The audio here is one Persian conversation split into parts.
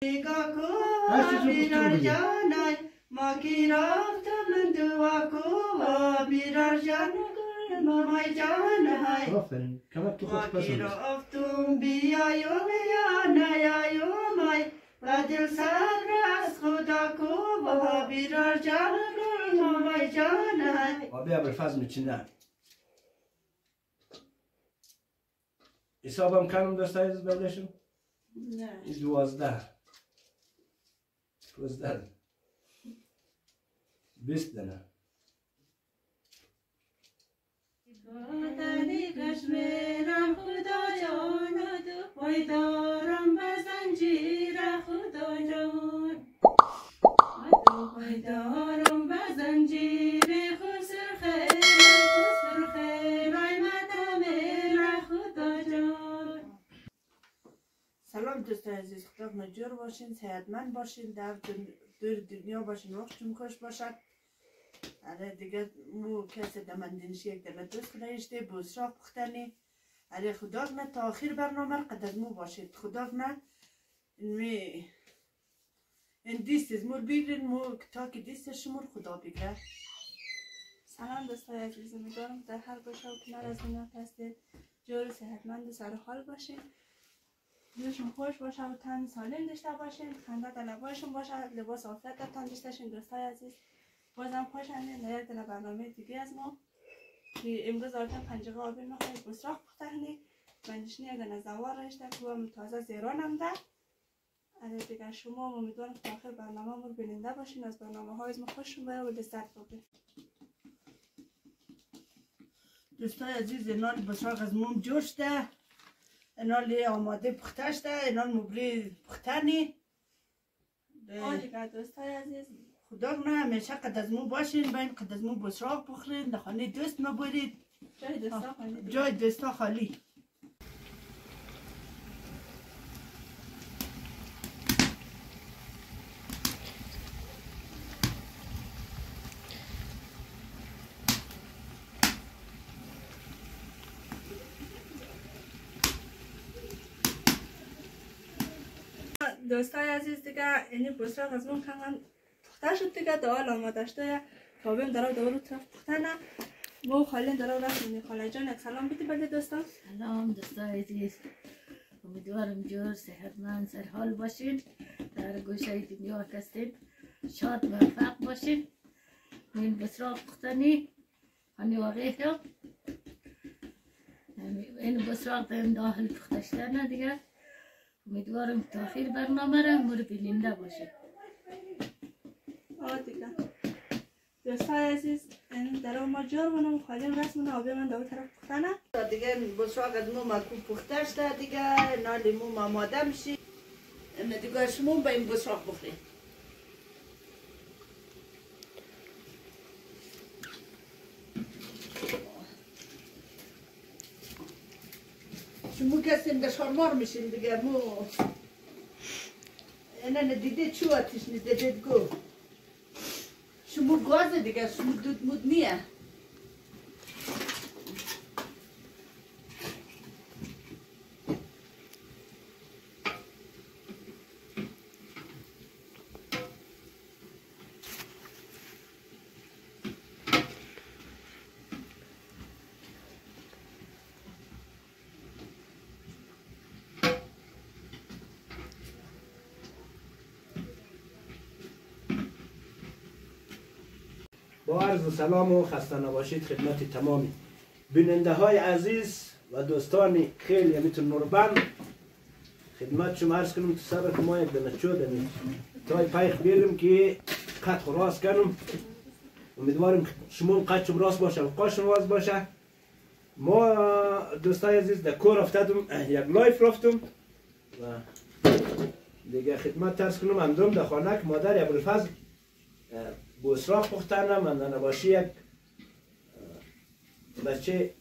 نگاه کو بیرار جانای ما کی رفتم دعا کو بیرار جان مامای جانای آفرین کمک تو ما خود کی پسند رفتم بیایم یا نیایم و دل صبر از خدا کو بیرار جان مامای جانای آبی ابوالفضل میچینه حسابم کنم دوستای عزیز ببینشم نه 12 20 دنه دادنی کشمیرم خدا جان وای دارم به زنجیر خدا جان وای دارم به زنجیر خسر خیر ای مدامیر خدا جان. سلام دوستان عزیز، خدا مجور باشین، صحتمند باشین، در دور دنیا باشین، وقتتون خوش باشد. آره دیگه مو کسی دمندینش یک دل دوست کنایشته بوسراق پختنی. آره خدا کنه تا آخر برنامه قد از مو باشید. خدا کنه این دیست از مور بگیرین مو تا که دیست شمور خدا بگیره. سلام دوستای عزیز، امیدوارم در هر گوشه و کنار از دنیا هستید جور صحتمند و سر حال باشین، روزشون خوش باشه و تن سالم داشته باشین، خنده در لبایشون باشه، لباس عافیت در تن داشته باشین. دوستای عزیز بازم خوش آمدید در یک برنامه دیگه از ما که امروز آرتن پنجقه آبی میخواید بسراخ پختنی بندشنی اگر نزوار رشته که هم تازه زیران هم ده. آره دیگه شما امیدوارم تا آخر برنامه رو بیننده باشین، از برنامه های از ما خوششون بره و لذت ببرید. دوستای عزیز اینال بسراخ از موم جوشته، اینال آماده پخته شده، اینال مبری پختنی دیگه. دوستای عزیز خدا کنه همیشه قد از مو باشین، باین قد از مو بسراق بخورین، در خانه دوست مبرید، جای دوستا خالی. دوستای عزیز دیگه اینی بسراق از مون کنم پخته شد دیگه، دال آماده شده، کابیم در دور طرف پختنه. مو خالین در رفتیم. خاله جان یک سلام بدی بده دوستان. سلام دوستای عزیز، امیدوارم جور صحتمند سرحال باشین، در گوشه دنیا هستید شاد موفق باشین. این بسراق پختنی هنی واقعی هم این بسراق داریم داخل پخته شدن دیگه. امیدوارم تا آخر برنامه را مور بیننده باشید. دیگه دوستای عزیز این در ما جور بونم خالین رسمونه آبی من دو طرف پختنه دیگه. بسراق از مو مکو پخته شده دیگه، نالی مو آماده میشی دیگه. شما با این بسراق بخورید. شما کسی در شارمار میشین دیگه. مو اینا ندیده چو آتیش ندیده گو شما گازه دیگه، شما دود مود نیه. با عرض سلام و خسته نباشید خدمت تمامی بیننده های عزیز و دوستان خیلی میتون نوربند خدمت شما عرض کنم. تو سر ما یک دنه چودمی تای پیخ بیرم که قد خراس کنم. امیدوارم شما قد شما راست باشه و قاشم راست باشه. ما دوستای عزیز در کور افتادم، یک لایف رفتم و دیگه خدمت عرض کنم. اندرم در خانه که مادر ابوالفضل بسراق پختنه من نباشی یک بچه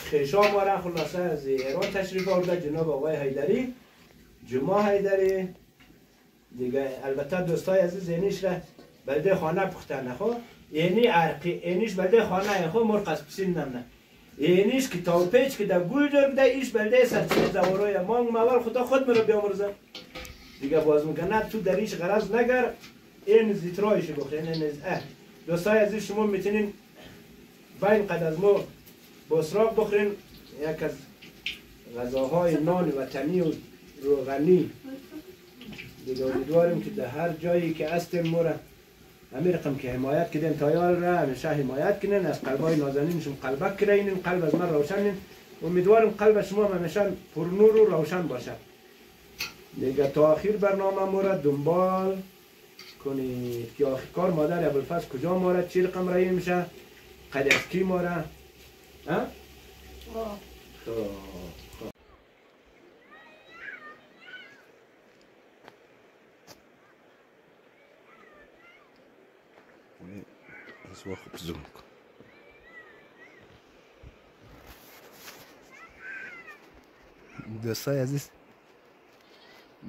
خیشام واره خلاصه از ایران تشریف آورده، جناب آقای حیدری، جمعه حیدری دیگه. البته دوستای عزیز اینیش را بلده خانه پختنه خو، اینی عرقی اینیش بلده خانه خو مرقص پسین نمنه، اینیش که تاو پیچ که در گول دار بده ایش بلده سرچه زواروی مانگ مول خدا خود مرا بیامرزه دیگه باز میکنه تو دریش غرض نگر این زیترایش بخورین این دوستای عزیز شما میتونین بین قد از ما بسراق بخورین یک از غذاهای نان وطنی و روغنی دیگه امیدواریم که در هر جایی که هستیم ما را همین رقم که حمایت کردین تایال را همیشه حمایت کنین از قلبای نازنینشون قلبک کرین قلب از من روشنین امیدوارم قلب شما همیشه پرنور و روشن باشه دیگه تا آخر برنامه ما را دنبال کنید که آخر کار مادر ابوالفضل کجا ما را چی رقم رایی میشه قد از کی ما را از وقت زوم کن دوستای عزیز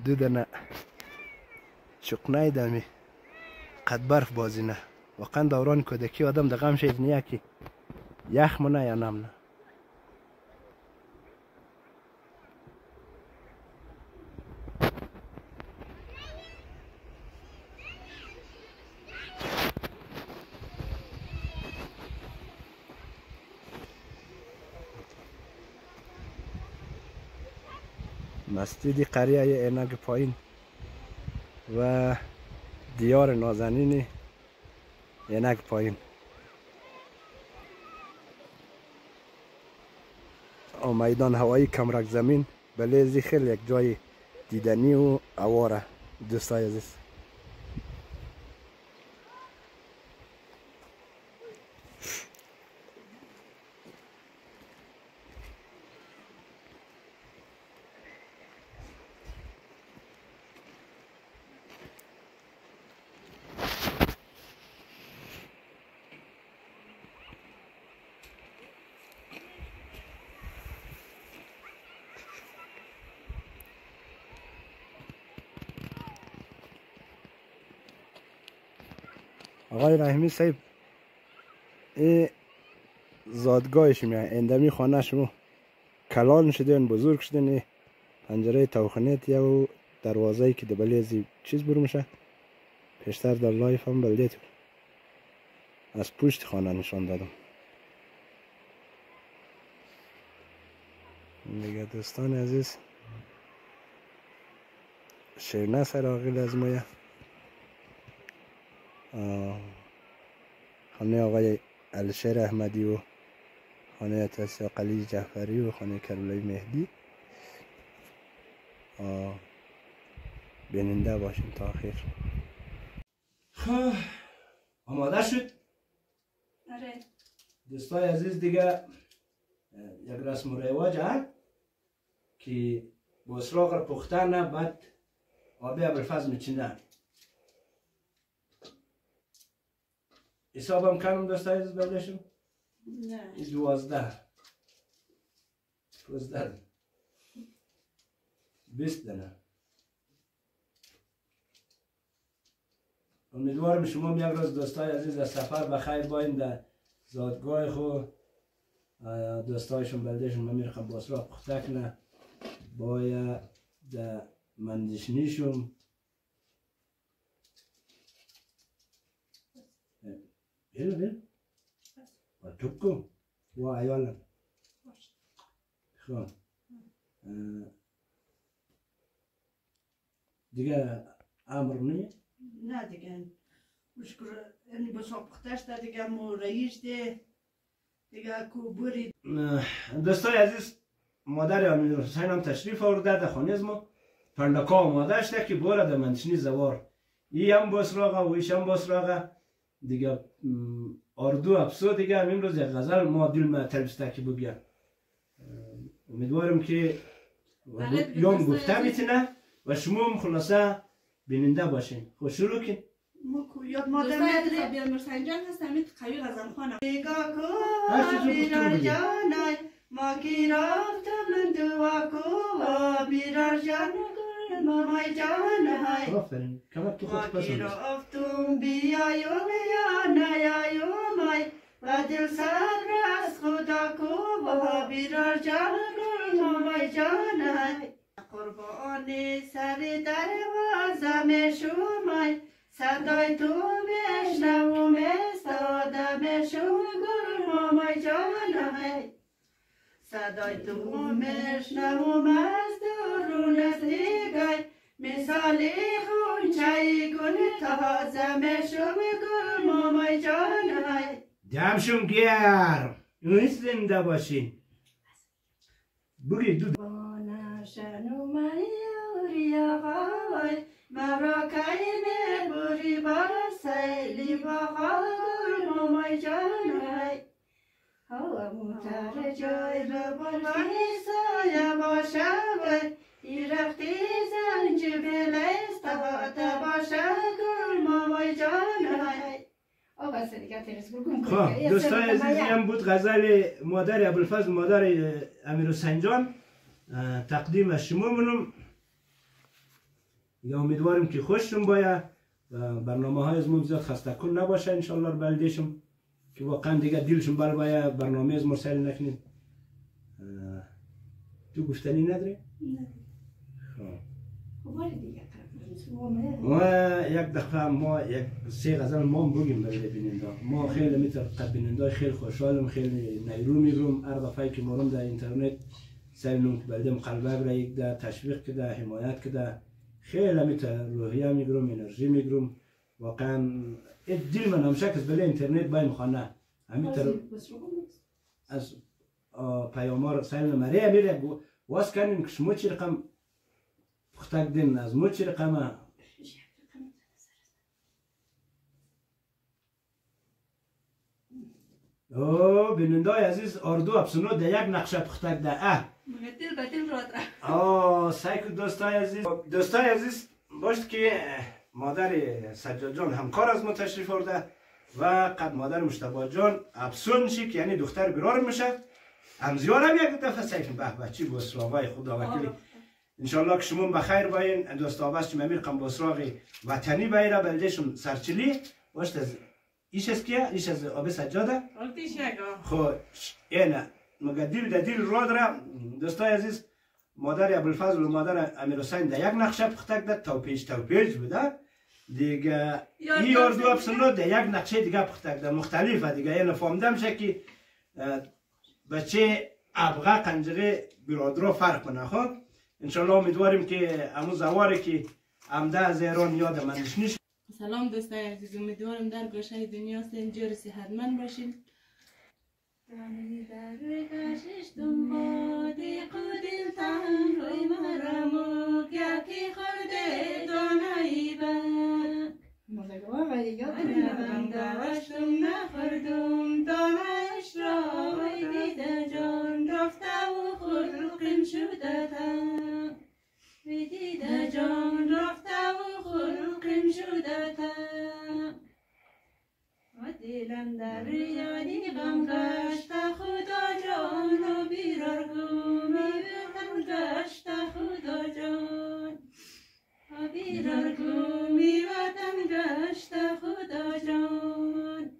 دو دنه چقنای دمی قد برف بازی نه واقعا دوران کودکی آدم دقم شد نیه که یخ منه یا نم نه مسجد قریه اینک پایین و دیار نازنین اینک پایین و میدان هوایی کمرک زمین بلیزی خیلی یک جای دیدنی و اواره دوستای عزیز آقای رحیمی صاحب این زادگاه شما اندمی خانه شما کلان شدین بزرگ شدین پنجره توخانیت یا دروازه‌ای که دبلیزی چیز برو میشه پیشتر در لایف هم بلدیت از پشت خانه نشان دادم دیگه دوستان عزیز شیرنه سراغیل از مایه خانه آقای الشیر احمدی و خانه تاسیا قلی جعفری و خانه کربلای مهدی بیننده باشیم تا آخر خب آماده شد؟ آره دوستای عزیز دیگه یک رسم و رواج هست که بسراغ را پختن بعد آبی ابوالفضل میچینن حسابم کنم دوستای عزیز بلدشم؟ نه 12 15 20 دنه امیدوارم شما یک روز دوستای عزیز در سفر بخیر باین در زادگاه خو دوستایشون بلدشون میرخم بسراغ پخته کنه باید در مندشنیشون بیل و توکو و ایالم خب دیگه امر نیه؟ نه دیگه مشکل این بسراغ پختش ده دیگه مو رئیس ده دیگه کو بوری دوستای عزیز مادر امیر حسین هم تشریف آورده در خانه از ما پندکا آماده شده که باره در منشنی زوار ای هم بسراغه و ایش هم بسراغه دیگه اردو افسو دیگه همین روز یک غزل ما دل ما تلبسته که بگیم امیدوارم که یوم گفته میتونه و شما هم خلاصه بیننده باشین خوش شروع کن مو یاد مادر نداره بیار مرسنجان هست همین قوی غزل خانم نگاه کو بیرار جانای ما کی رفتم من دعا کو بیرار جانای مامای جانای آفرین کمک تو خود ما کی پسند رفتم بیایوم یا نیایومای و دل سر از خدا کو بیرار جانای مامای جانای قربان سر دروازم شومای صدای تو بشنوم استادم شوم گل مامای جانای صدای تو بشنوم از درون از نگای مثال خونچه گل تازم شوم گل مامای جانای دمشون گرم اون زنده باشین بگی دو شنو مایوری آقای مرا کهی بوری بار سیلی باقای مامای جانای هوا موتر جای رو بلانی سایه باشه ای رفتی زنجبیل استفاده باشه گل مامای جانای خب دوستای عزیزی هم بود غزل مادر ابوالفضل مادر امیرحسین جان تقدیم از شما منم یا امیدوارم که خوشتون باید و برنامه های از من زیاد خسته کن نباشه انشالله رو بلدیشم که واقعا دیگه دیلشون بر باید برنامه از مرسل نکنید تو گفتنی نداری؟ نه ما یک دفعه ما یک سه غزل ما بگیم برای بیننده ما خیلی میتر بیننده خیلی خوشحالم خیلی نیرو میگم هر دفعه که ما در اینترنت سعی که بلدم قلبه را یک ده تشویق کده حمایت کده خیلی میتر روحیه میگرم انرژی میگرم واقعا دل من همشه که بله اینترنت باید میخوانه همیتر از پیامار سعی مریه میره واس کنیم که شما چی رقم پختک دین از مو چی رقمه او بینندای عزیز اردو افسونو ده یک نقشه پختک ده دل به دل را سعی دوستای عزیز باشد که مادر سجاد جان همکار از ما تشریف آورده و قد مادر مشتبه جان افسون شی یعنی دختر گرار میشه همزیار هم یک دفعه سیفیم به بچی با اسلاوای خدا وکیلی انشالله که شما بخیر باین دوستا بس که میرقم با سراغ وطنی بایره بلدهشون سرچلی باشد از ایش از کیه؟ ایش از آب سجاده؟ خب اینه مگه دیل رو داره دوستای عزیز مادر ابوالفضل و مادر امیرحسین ده یک نقشه پختک ده توپیج بوده دیگه این یاردو افسنو ده یک نقشه دیگه پختک ده مختلفه دیگه اینه فهمدم شه که بچه ابغه قنجره برادرها فرق کنه خب انشالله امیدواریم که امو زواره که عمده از ایران یاد منش نیست. سلام دوستای عزیز امیدوارم در گوشه دنیا سنجور صحتمند باشین دانی در کشش دنبادی قدیل تن روی مرمو یکی خورده دانایی بند من دوشتم نخوردم دانش را وی دیده جان رفته و خلقم شده تن وی دیده جان رفته و خلقم شده تن و دلم در یادی غم گشت خدا جان و بیرار گومی وطن گشت خدا جان و بیرار گومی وطن گشت خدا جان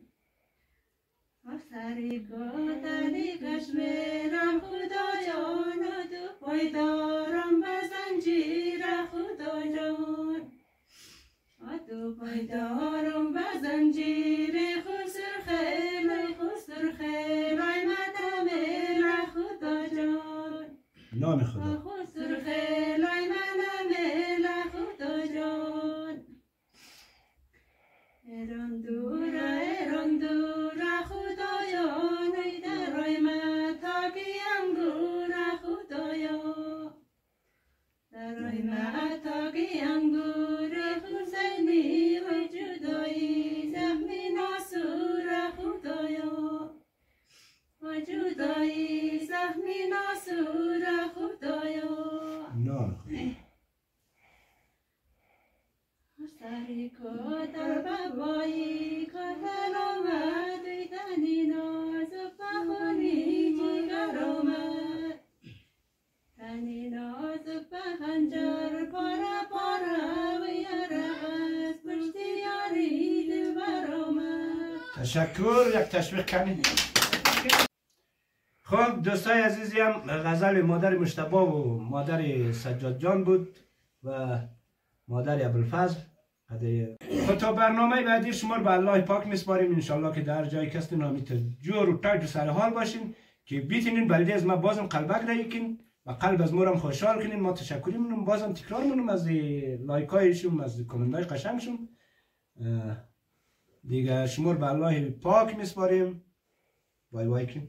و سری گوتنی کشمیرم خدا جان و دو پایدارم به زنجیر خدا جان و دو پایدارم به زنجیر خسر خیلای مدامیر خدا جان نام خدا خسر خیلای مدامیر خدا جان ایران دور خدایا نیده رای متاقی انگور خدایا در رای متاقی انگور حسینی و جدایی زخمی ناسور خدایا و جدایی زخمی ناسور خدایا نام سری کتر بابایی کتر آمد ویدنی ناز پخانی جگر آمد تنی ناز پخنجر پارا ویرغز پشتی یاری دبر آمد تشکر یک تشویق کنید خب دوستای عزیزی هم غزل مادر مجتبی و مادر سجاد جان بود و مادر ابوالفضل. تا برنامه بعدی شما رو به الله پاک میسپاریم، انشالله که در جای کست نامیت جور و تاج و سر حال باشین که بیتینین بلده از ما بازم قلبک رایکین و قلب از مورم خوشحال کنین. ما تشکری منم بازم تکرار منم از لایکایشون، از کامنتای قشنگشون. دیگه شما رو به الله پاک میسپاریم. بای بای کن.